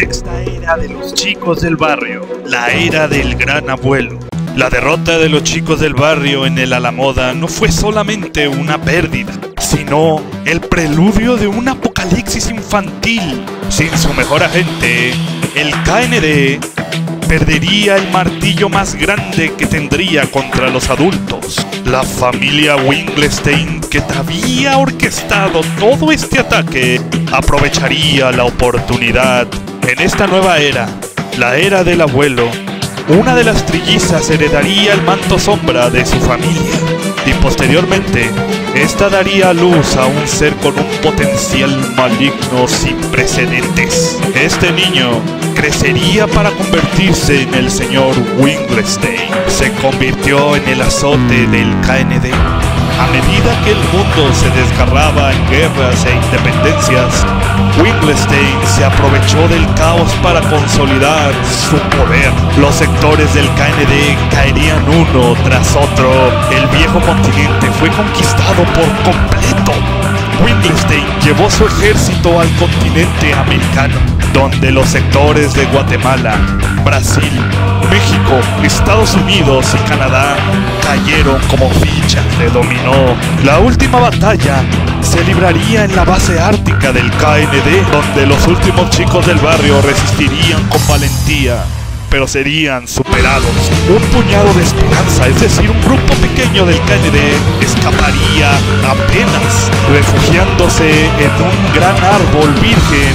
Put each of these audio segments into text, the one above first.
sexta era de los chicos del barrio, la era del gran abuelo. La derrota de los chicos del barrio en el Alamoda no fue solamente una pérdida, sino el preludio de un apocalipsis infantil. Sin su mejor agente, el KND perdería el martillo más grande que tendría contra los adultos. La familia Winglestein, que había orquestado todo este ataque, aprovecharía la oportunidad. En esta nueva era, la era del abuelo, una de las trillizas heredaría el manto sombra de su familia y posteriormente esta daría luz a un ser con un potencial maligno sin precedentes. Este niño crecería para convertirse en el señor Winglestein. Se convirtió en el azote del KND. A medida que el mundo se desgarraba en guerras e independencias, Winglestein se aprovechó del caos para consolidar su poder. Los sectores del KND caerían uno tras otro. El viejo continente fue conquistado por completo. Winglestein llevó su ejército al continente americano, donde los sectores de Guatemala, Brasil, México, Estados Unidos y Canadá cayeron como fichas de dominó. La última batalla se libraría en la base ártica del KND, donde los últimos chicos del barrio resistirían con valentía, pero serían superados. Un puñado de esperanza, es decir, un grupo pequeño del KND, escaparía apenas, refugiándose en un gran árbol virgen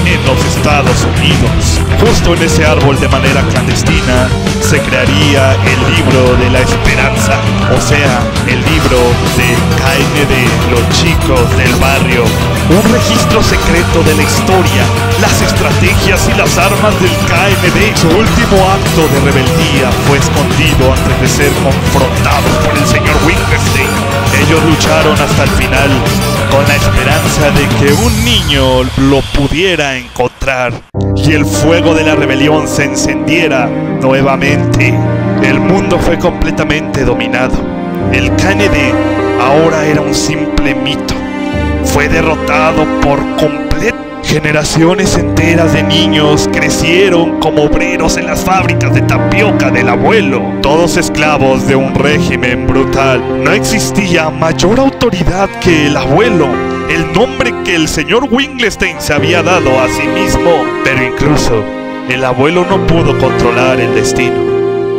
en los Estados Unidos. Justo en ese árbol, de manera clandestina, se crearía el libro de la esperanza, o sea, el libro de KND, los chicos del barrio. Un registro secreto de la historia, las estrategias y las armas del KND. Su último acto de rebeldía fue escondido antes de ser confrontado por el señor Winglestein. Ellos lucharon hasta el final, con la esperanza de que un niño lo pudiera encontrar y el fuego de la rebelión se encendiera nuevamente. El mundo fue completamente dominado. El KND ahora era un simple mito. Fue derrotado por completo. Generaciones enteras de niños crecieron como obreros en las fábricas de tapioca del abuelo, todos esclavos de un régimen brutal. No existía mayor autoridad que el abuelo, el nombre que el señor Winglestein se había dado a sí mismo. Pero incluso el abuelo no pudo controlar el destino.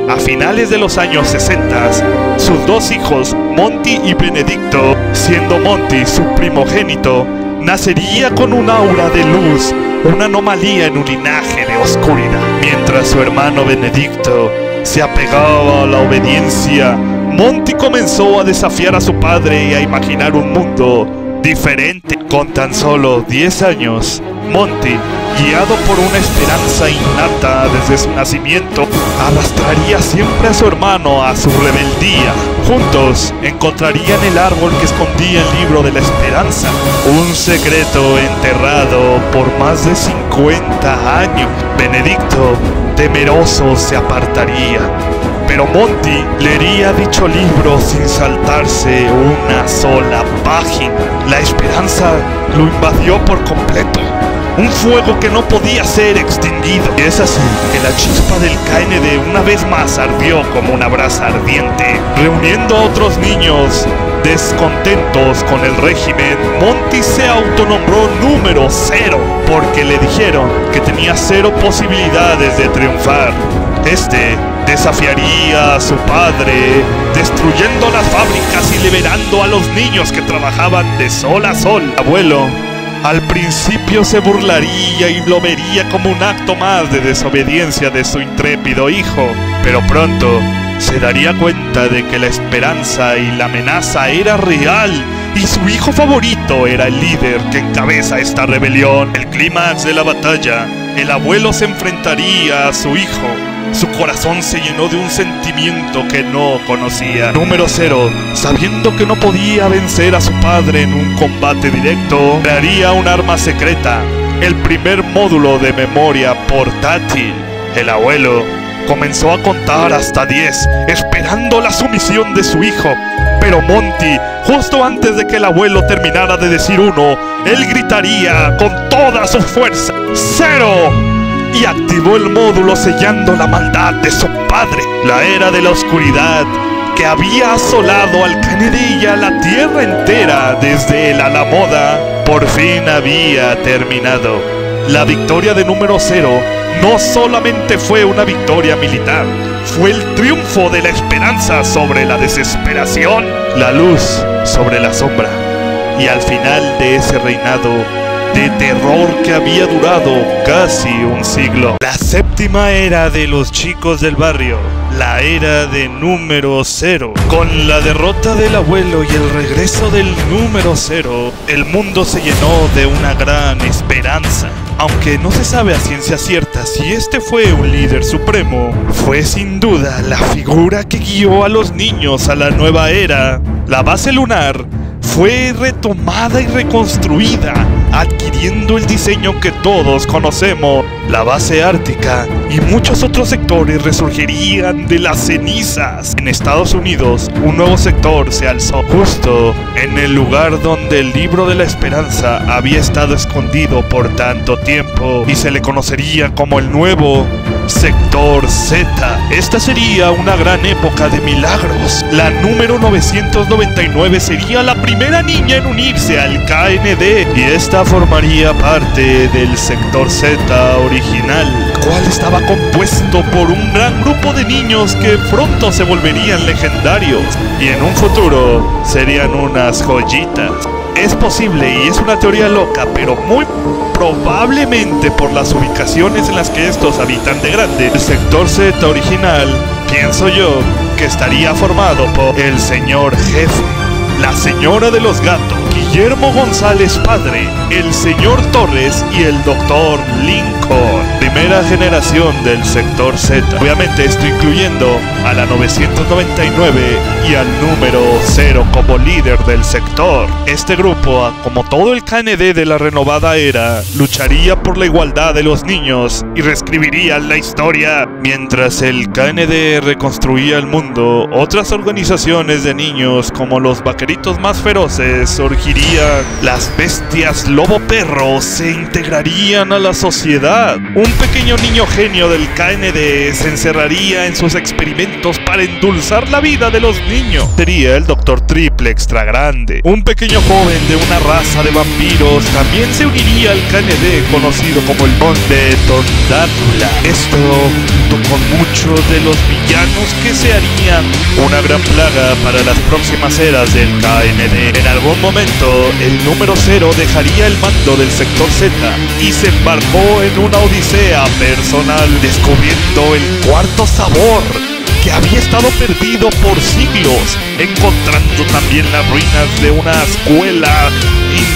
A finales de los años 60, sus dos hijos, Monty y Benedicto, siendo Monty su primogénito, nacería con un aura de luz, una anomalía en un linaje de oscuridad. Mientras su hermano Benedicto se apegaba a la obediencia, Monty comenzó a desafiar a su padre y a imaginar un mundo diferente. Con tan solo 10 años, Monty, guiado por una esperanza innata desde su nacimiento, arrastraría siempre a su hermano a su rebeldía. Juntos encontrarían el árbol que escondía el libro de la esperanza, un secreto enterrado por más de 50 años. Benedicto, temeroso, se apartaría, pero Monty leería dicho libro sin saltarse una sola página. La esperanza lo invadió por completo, un fuego que no podía ser extinguido. Y es así que la chispa del KND una vez más ardió como una brasa ardiente, reuniendo a otros niños descontentos con el régimen. Monty se autonombró número 0 porque le dijeron que tenía 0 posibilidades de triunfar. Este desafiaría a su padre, destruyendo las fábricas y liberando a los niños que trabajaban de sol a sol. El abuelo al principio se burlaría y lo vería como un acto más de desobediencia de su intrépido hijo, pero pronto se daría cuenta de que la esperanza y la amenaza era real y su hijo favorito era el líder que encabeza esta rebelión. El clímax de la batalla, el abuelo se enfrentaría a su hijo. Su corazón se llenó de un sentimiento que no conocía. Número 0, sabiendo que no podía vencer a su padre en un combate directo, crearía un arma secreta, el primer módulo de memoria portátil. El abuelo comenzó a contar hasta 10, esperando la sumisión de su hijo. Pero Monty, justo antes de que el abuelo terminara de decir 1, él gritaría con toda su fuerza: 0. y activó el módulo sellando la maldad de su padre. La era de la oscuridad que había asolado al KND y a la Tierra entera desde el Alamoda por fin había terminado. La victoria de número 0 no solamente fue una victoria militar, fue el triunfo de la esperanza sobre la desesperación, la luz sobre la sombra, y al final de ese reinado de terror que había durado casi un siglo. La séptima era de los chicos del barrio, la era de número 0. Con la derrota del abuelo y el regreso del número 0, el mundo se llenó de una gran esperanza. Aunque no se sabe a ciencia cierta si este fue un líder supremo, fue sin duda la figura que guió a los niños a la nueva era. La base lunar fue retomada y reconstruida, adquiriendo el diseño que todos conocemos. La base ártica y muchos otros sectores resurgirían de las cenizas. En Estados Unidos, un nuevo sector se alzó justo en el lugar donde el libro de la esperanza había estado escondido por tanto tiempo y se le conocería como el nuevo Sector Z. Esta sería una gran época de milagros. La número 999 sería la primera niña en unirse al KND y esta formaría parte del Sector Z original, cual estaba compuesto por un gran grupo de niños que pronto se volverían legendarios y en un futuro serían unas joyitas. Es posible y es una teoría loca, pero muy probablemente por las ubicaciones en las que estos habitan de grande, el Sector Z original, pienso yo, que estaría formado por el señor jefe, la señora de los gatos, Guillermo González padre, el señor Torres y el doctor Lincoln. Primera generación del Sector Z. Obviamente esto incluyendo a la 999 y al número 0 como líder del sector. Este grupo, como todo el KND de la renovada era, lucharía por la igualdad de los niños y reescribiría la historia. Mientras el KND reconstruía el mundo, otras organizaciones de niños como los vaqueritos más feroces surgirían. Las bestias lobo perro se integrarían a la sociedad. Un pequeño niño genio del KND se encerraría en sus experimentos para endulzar la vida de los niños. Sería el Doctor Triple Extra Grande. Un pequeño joven de una raza de vampiros también se uniría al KND, conocido como el Conde Tondácula. Esto junto con muchos de los villanos que se harían una gran plaga para las próximas eras del KND. En algún momento, el número 0 dejaría el mando del Sector Z y se embarcó en una odisea personal, descubriendo el cuarto sabor que había estado perdido por siglos, encontrando también las ruinas de una escuela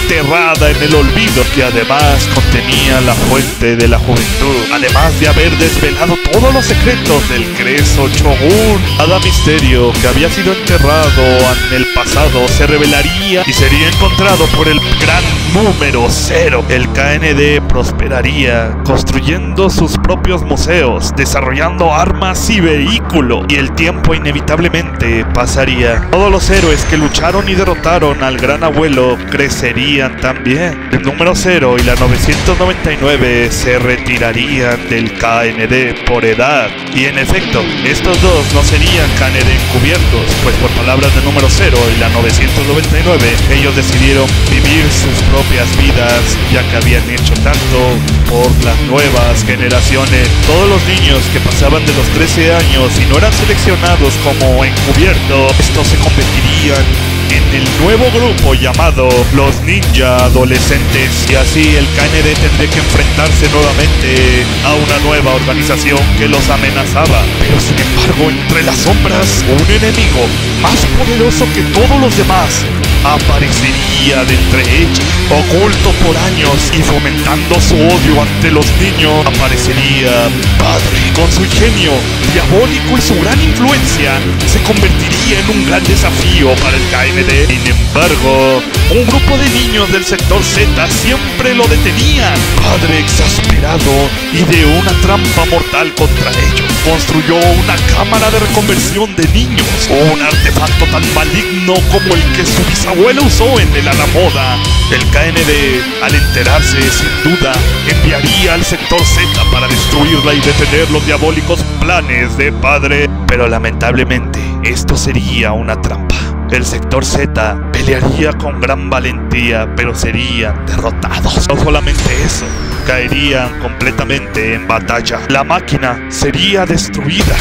enterrada en el olvido que además contenía la fuente de la juventud, además de haber desvelado todos los secretos del Creso Shogun. Cada misterio que había sido enterrado en el pasado se revelaría y sería encontrado por el gran número 0. El KND prosperaría construyendo sus propios museos, desarrollando armas y vehículos, y el tiempo inevitablemente pasaría. Todos los héroes que lucharon y derrotaron al gran abuelo crecerían también. El número 0 y la 999 se retirarían del KND por edad. Y en efecto, estos dos no serían KND encubiertos, pues por palabras del número 0 y la 999, ellos decidieron vivir sus propias vidas, ya que habían hecho tanto por las nuevas generaciones. Todos los niños que pasaban de los 13 años y no eran seleccionados como encubiertos, estos se convertirían en el nuevo grupo llamado los Ninja Adolescentes, y así el KND tendría que enfrentarse nuevamente a una nueva organización que los amenazaba. Pero sin embargo, entre las sombras, un enemigo más poderoso que todos los demás aparecería de entre ellos. Oculto por años y fomentando su odio ante los niños, aparecería Padre. Con su ingenio diabólico y su gran influencia, se convertiría en un gran desafío para el KND. Sin embargo, un grupo de niños del Sector Z siempre lo detenían. Padre, exasperado y de una trampa mortal contra ellos, construyó una cámara de reconversión de niños, un artefacto tan maligno como el que su bisabuelo usó en el Alamoda. El KND, al enterarse, sin duda, enviaría al sector Z para destruirla y detener los diabólicos planes de padre. Pero lamentablemente, esto sería una trampa. El sector Z pelearía con gran valentía, pero serían derrotados. No solamente eso, caerían completamente en batalla. La máquina sería destruida,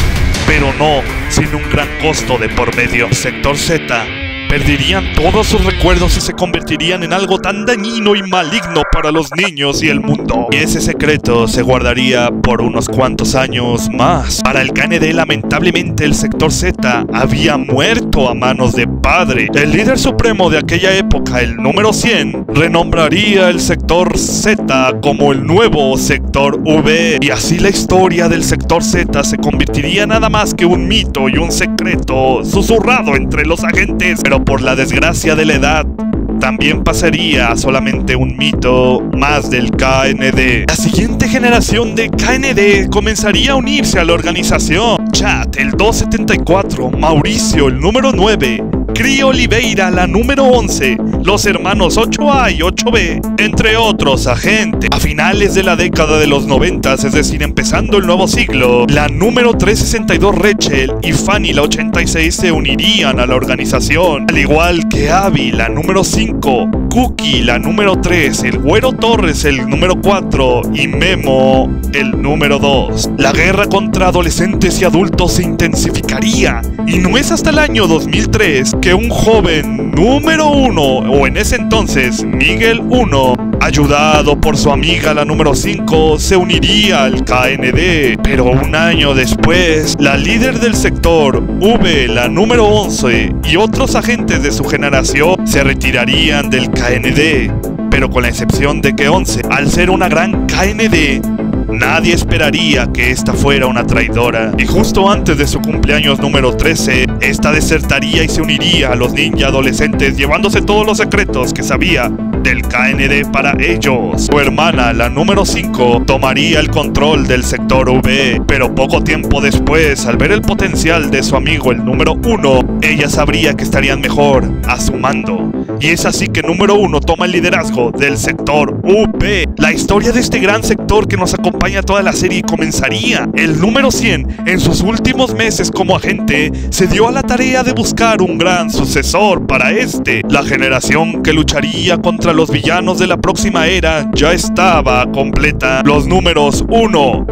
pero no sin un gran costo de por medio. El sector Z perderían todos sus recuerdos y se convertirían en algo tan dañino y maligno para los niños y el mundo. Y ese secreto se guardaría por unos cuantos años más. Para el KND, lamentablemente, el sector Z había muerto a manos de padre. El líder supremo de aquella época, el número 100, renombraría el sector Z como el nuevo sector V. Y así la historia del sector Z se convertiría nada más que un mito y un secreto susurrado entre los agentes. Pero por la desgracia de la edad, también pasaría a solamente un mito más del KND. La siguiente generación de KND comenzaría a unirse a la organización. Chad, el 274, Mauricio, el número 9, Cri Oliveira, la número 11, los hermanos 8A y 8B, entre otros agentes. A finales de la década de los 90, es decir, empezando el nuevo siglo, la número 362 Rachel y Fanny, la 86, se unirían a la organización, al igual que Abby, la número 5, Cookie, la número 3, el Güero Torres, el número 4 y Memo, el número 2. La guerra contra adolescentes y adultos se intensificaría, y no es hasta el año 2003 que un joven número 1, o en ese entonces Miguel 1, ayudado por su amiga la número 5, se uniría al KND. Pero un año después, la líder del sector V, la número 11, y otros agentes de su generación se retirarían del KND. Pero con la excepción de que 11, al ser una gran KND, nadie esperaría que esta fuera una traidora. Y justo antes de su cumpleaños número 13, esta desertaría y se uniría a los ninja adolescentes, llevándose todos los secretos que sabía del KND para ellos. Su hermana, la número 5, tomaría el control del sector V, pero poco tiempo después, al ver el potencial de su amigo el número 1, ella sabría que estarían mejor a su mando. Y es así que número 1 toma el liderazgo del sector V. La historia de este gran sector que nos acompaña toda la serie comenzaría. El número 100, en sus últimos meses como agente, se dio a la tarea de buscar un gran sucesor para este. La generación que lucharía contra los villanos de la próxima era ya estaba completa. Los números 1,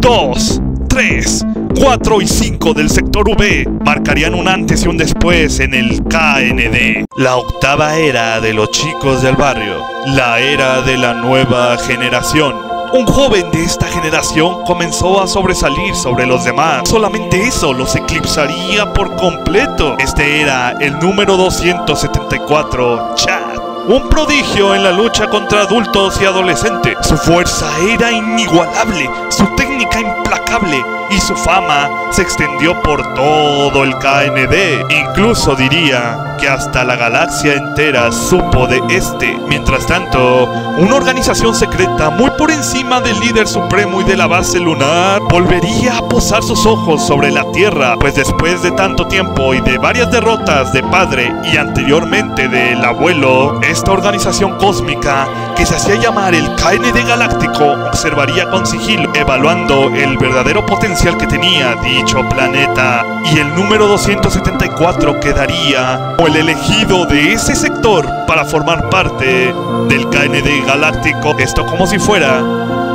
2, 3, 4 y 5 del sector V marcarían un antes y un después en el KND. La octava era de los chicos del barrio, la era de la nueva generación. Un joven de esta generación comenzó a sobresalir sobre los demás. Solamente eso los eclipsaría por completo. Este era el número 274, Chad. Un prodigio en la lucha contra adultos y adolescentes. Su fuerza era inigualable, su técnica implacable y su fama se extendió por todo el KND. Incluso diría que hasta la galaxia entera supo de este. Mientras tanto, una organización secreta muy por encima del líder supremo y de la base lunar volvería a posar sus ojos sobre la Tierra, pues después de tanto tiempo y de varias derrotas de padre y anteriormente del abuelo, esta organización cósmica que se hacía llamar el KND Galáctico observaría con sigilo, evaluando el verdadero potencial que tenía dicho planeta, y el número 274 quedaría como el elegido de ese sector para formar parte del KND Galáctico. Esto como si fuera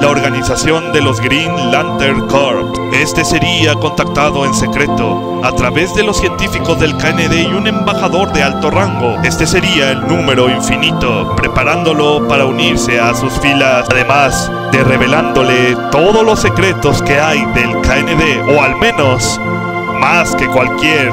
la organización de los Green Lantern Corps. Este sería contactado en secreto a través de los científicos del KND y un embajador de alto rango. Este sería el número infinito, preparándolo para unirse a sus filas, además de revelándole todos los secretos que hay del KND, o al menos más que cualquier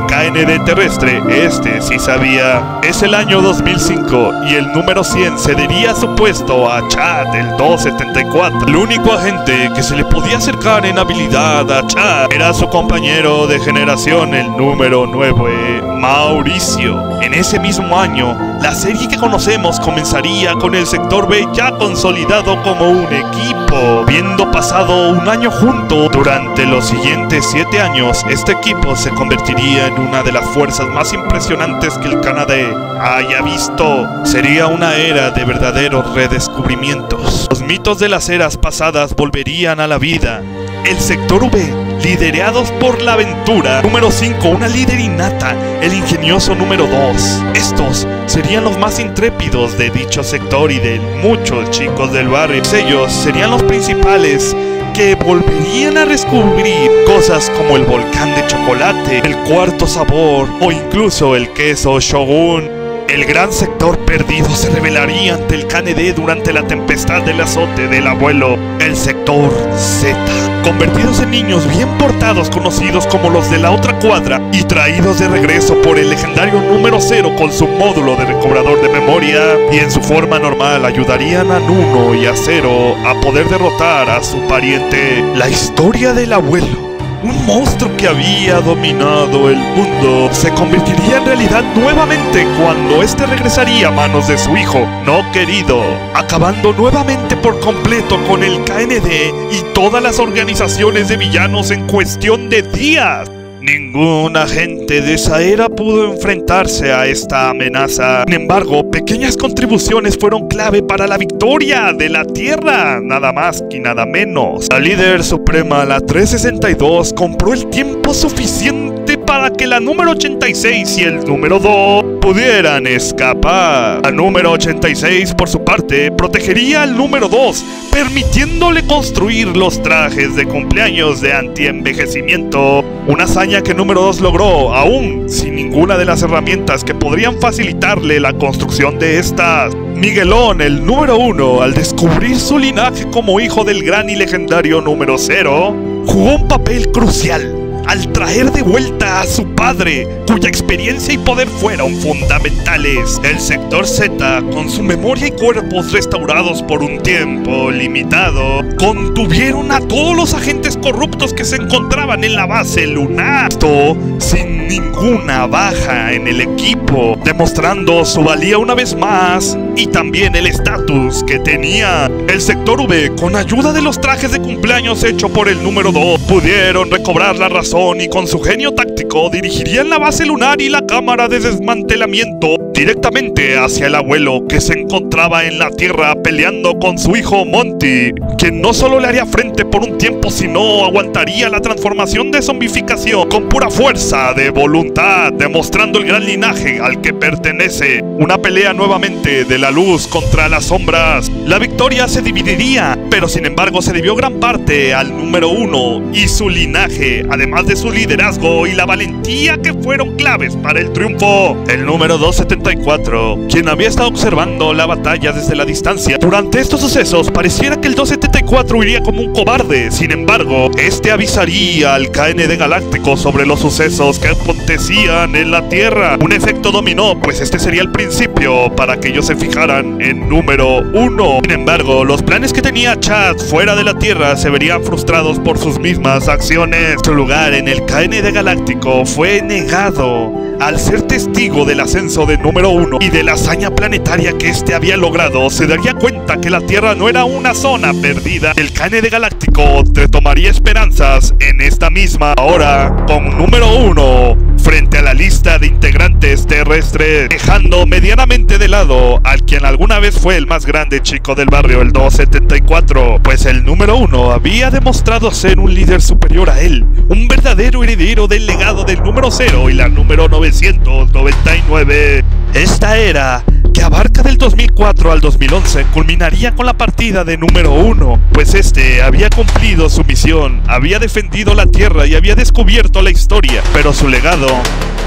KND terrestre, este sí sabía. Es el año 2005 y el número 100 cedería su puesto a Chad, el 274. El único agente que se le podía acercar en habilidad a Chad era su compañero de generación, el número 9, Mauricio. En ese mismo año, la serie que conocemos comenzaría con el sector B ya consolidado como un equipo. equipo, viendo pasado un año junto. Durante los siguientes 7 años, este equipo se convertiría en una de las fuerzas más impresionantes que el Canadá haya visto. Sería una era de verdaderos redescubrimientos. Los mitos de las eras pasadas volverían a la vida. El sector V, liderados por la aventura. Número 5, una líder innata, el ingenioso número 2. Estos serían los más intrépidos de dicho sector y de muchos chicos del barrio. Ellos serían los principales que volverían a descubrir cosas como el volcán de chocolate, el cuarto sabor o incluso el queso Shogun. El gran sector perdido se revelaría ante el KND durante la tempestad del azote del abuelo. El sector Z, convertidos en niños bien portados conocidos como los de la otra cuadra y traídos de regreso por el legendario número 0 con su módulo de recobrador de memoria, y en su forma normal ayudarían a Nuno y a Zero a poder derrotar a su pariente. La historia del abuelo, un monstruo que había dominado el mundo, se convertiría en realidad nuevamente cuando este regresaría a manos de su hijo no querido, acabando nuevamente por completo con el KND y todas las organizaciones de villanos en cuestión de días. Ningún agente de esa era pudo enfrentarse a esta amenaza. Sin embargo, pequeñas contribuciones fueron clave para la victoria de la Tierra, nada más y nada menos. La líder suprema, la 362, compró el tiempo suficiente para que la número 86 y el número 2 pudieran escapar. La número 86, por su parte, protegería al número 2, permitiéndole construir los trajes de cumpleaños de anti-envejecimiento. Una hazaña que número 2 logró, aún sin ninguna de las herramientas que podrían facilitarle la construcción de estas. Miguelón, el número 1, al descubrir su linaje como hijo del gran y legendario número 0, jugó un papel crucial al traer de vuelta a su padre, cuya experiencia y poder fueron fundamentales. El sector Z, con su memoria y cuerpos restaurados por un tiempo limitado, contuvieron a todos los agentes corruptos que se encontraban en la base lunar. Esto sin ninguna baja en el equipo, demostrando su valía una vez más y también el estatus que tenía. El sector V, con ayuda de los trajes de cumpleaños hecho por el número 2, pudieron recobrar la razón y con su genio táctico dirigirían la base lunar y la cámara de desmantelamiento directamente hacia el abuelo, que se encontraba en la Tierra peleando con su hijo Monty, quien no solo le haría frente por un tiempo, sino aguantaría la transformación de zombificación con pura fuerza de voluntad, demostrando el gran linaje al que pertenece. Una pelea nuevamente de la luz contra las sombras. La victoria se dividiría, pero sin embargo se debió gran parte al número 1 y su linaje, además de su liderazgo y la valentía que fueron claves para el triunfo. El número 274, quien había estado observando la batalla desde la distancia. Durante estos sucesos pareciera que el 274 iría como un cobarde. Sin embargo, este avisaría al KND Galáctico sobre los sucesos que acontecían en la Tierra. Un efecto dominó, pues este sería el principio para que ellos se fijaran en número 1. Sin embargo, los planes que tenía Chad fuera de la Tierra se verían frustrados por sus mismas acciones. Su lugar en el KND Galáctico fue negado al ser testigo del ascenso de número 1 y de la hazaña planetaria que este había logrado. Se daría cuenta que la Tierra no era una zona perdida. El KND Galáctico retomaría esperanzas en esta misma. Ahora, con número 1 frente a la lista de integrantes terrestres, dejando medianamente de lado al quien alguna vez fue el más grande chico del barrio, el 274, pues el número 1 había demostrado ser un líder superior a él, un verdadero heredero del legado del número 0 y la número 999. Esta era, que abarca del 2004 al 2011, culminaría con la partida de número 1, pues este había cumplido su misión, había defendido la Tierra y había descubierto la historia, pero su legado,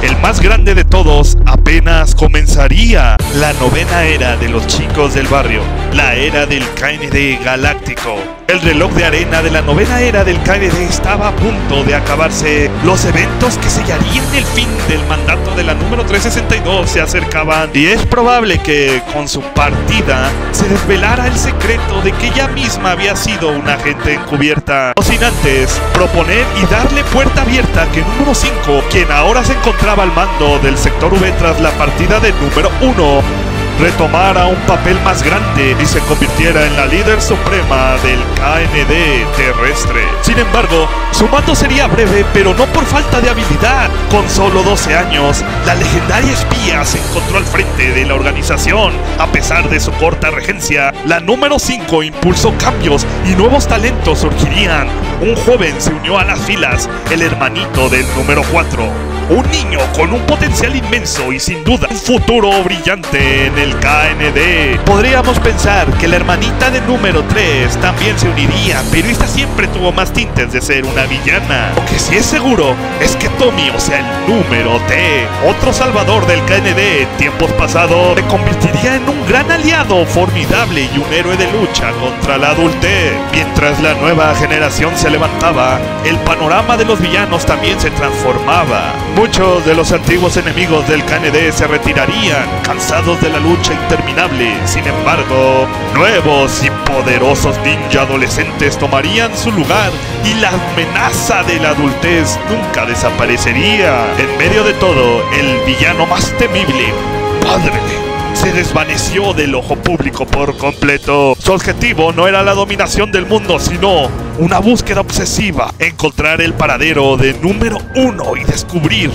el más grande de todos, apenas comenzaría. La novena era de los chicos del barrio, la era del KND Galáctico. El reloj de arena de la novena era del KND estaba a punto de acabarse. Los eventos que sellarían el fin del mandato de la número 362 se acercaban, y es probable que con su partida se desvelara el secreto de que ella misma había sido una agente encubierta. No sin antes proponer y darle puerta abierta que número 5, quien ahora se encontraba al mando del sector V tras la partida de número 1, retomara un papel más grande y se convirtiera en la líder suprema del KND terrestre. Sin embargo, su mando sería breve, pero no por falta de habilidad. Con solo 12 años, la legendaria espía se encontró al frente de la organización. A pesar de su corta regencia, la número 5 impulsó cambios y nuevos talentos surgirían. Un joven se unió a las filas, el hermanito del número 4. Un niño con un potencial inmenso y sin duda un futuro brillante en el KND. Podríamos pensar que la hermanita del número 3 también se uniría, pero esta siempre tuvo más tintes de ser una villana. Lo que sí es seguro es que Tommy, o sea el número T, otro salvador del KND en tiempos pasados, se convertiría en un gran aliado formidable y un héroe de lucha contra la adultez. Mientras la nueva generación se levantaba, el panorama de los villanos también se transformaba. Muchos de los antiguos enemigos del KND se retirarían, cansados de la lucha interminable. Sin embargo, nuevos y poderosos ninja adolescentes tomarían su lugar y la amenaza de la adultez nunca desaparecería. En medio de todo, el villano más temible, Padre, se desvaneció del ojo público por completo. Su objetivo no era la dominación del mundo, sino una búsqueda obsesiva, encontrar el paradero de número 1 y descubrir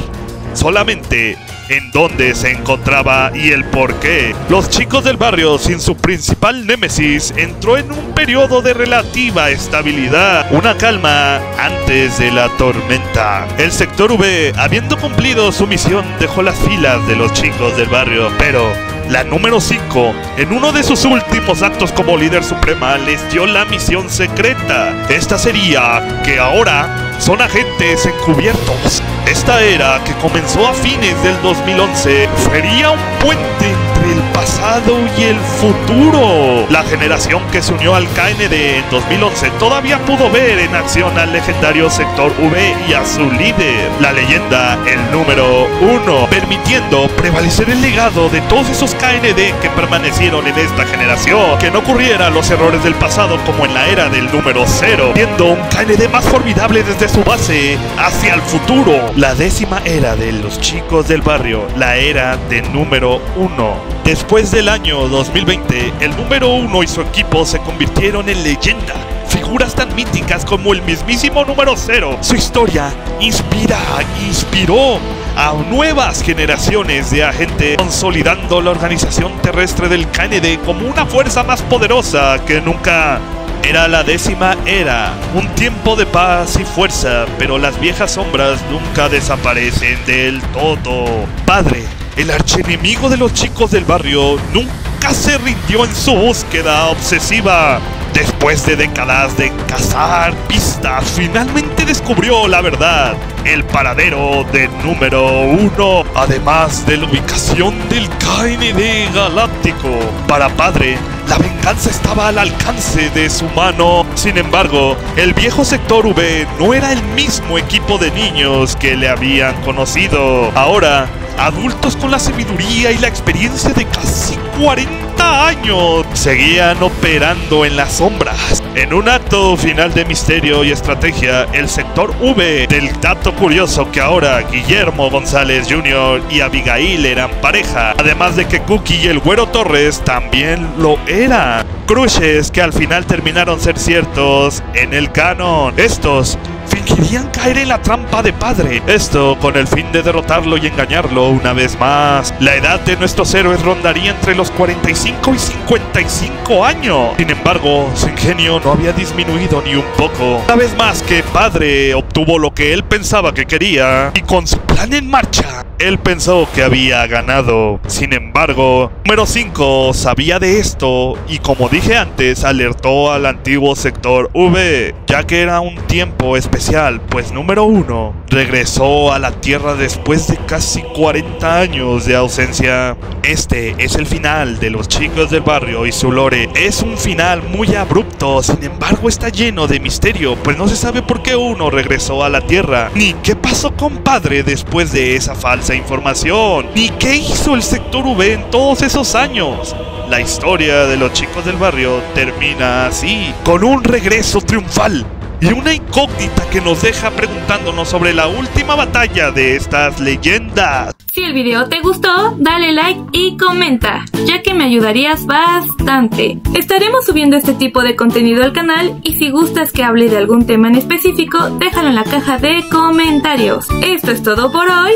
solamente en dónde se encontraba y el por qué. Los chicos del barrio, sin su principal némesis, entró en un periodo de relativa estabilidad, una calma antes de la tormenta. El sector V, habiendo cumplido su misión, dejó las filas de los chicos del barrio, pero la número 5, en uno de sus últimos actos como líder suprema, les dio la misión secreta. Esta sería que ahora son agentes encubiertos. Esta era, que comenzó a fines del 2011, sería un puente entre el pasado y el futuro. La generación que se unió al KND en 2011 todavía pudo ver en acción al legendario sector V y a su líder, la leyenda, el número 1, permitiendo prevalecer el legado de todos esos KND que permanecieron en esta generación, que no ocurrieran los errores del pasado como en la era del número 0, siendo un KND más formidable desde su base hacia el futuro. La 10ª era de los chicos del barrio, la era del número 1. Después del año 2020, el número 1 y su equipo se convirtieron en leyenda. Figuras tan míticas como el mismísimo número 0. Su historia inspiró a nuevas generaciones de agentes, consolidando la organización terrestre del KND como una fuerza más poderosa que nunca. Era la 10ª era, un tiempo de paz y fuerza, pero las viejas sombras nunca desaparecen del todo. Padre, el archienemigo de los chicos del barrio, nunca se rindió en su búsqueda obsesiva. Después de décadas de cazar pistas, finalmente descubrió la verdad, el paradero del número 1, además de la ubicación del KND galáctico. Para Padre, la venganza estaba al alcance de su mano. Sin embargo, el viejo sector V no era el mismo equipo de niños que le habían conocido. Ahora, adultos con la sabiduría y la experiencia de casi 40 años seguían operando en las sombras. En un acto final de misterio y estrategia, el sector V, del dato curioso que ahora Guillermo González Jr. y Abigail eran pareja, además de que Cookie y el Güero Torres también lo eran. Crushes que al final terminaron ser ciertos en el canon. Estos fingirían caer en la trampa de Padre, esto con el fin de derrotarlo y engañarlo una vez más. La edad de nuestros héroes rondaría entre los 45 y 55 años. Sin embargo, su ingenio no había disminuido ni un poco. Una vez más que Padre obtuvo lo que él pensaba que quería, y con su plan en marcha, él pensó que había ganado. Sin embargo, número 5 sabía de esto y, como dije antes, alertó al antiguo sector V, ya que era un tiempo especial, pues número 1 regresó a la Tierra después de casi 40 años de ausencia. Este es el final de los chicos del barrio y su lore. Es un final muy abrupto, sin embargo está lleno de misterio, pues no se sabe por qué uno regresó a la Tierra, ni qué pasó con Padre después de esa falsa información, ni qué hizo el sector V en todos esos años. La historia de los chicos del barrio termina así, con un regreso triunfal y una incógnita que nos deja preguntándonos sobre la última batalla de estas leyendas. Si el video te gustó, dale like y comenta, ya que me ayudarías bastante. Estaremos subiendo este tipo de contenido al canal y si gustas que hable de algún tema en específico, déjalo en la caja de comentarios. Esto es todo por hoy,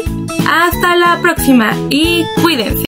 hasta la próxima y cuídense.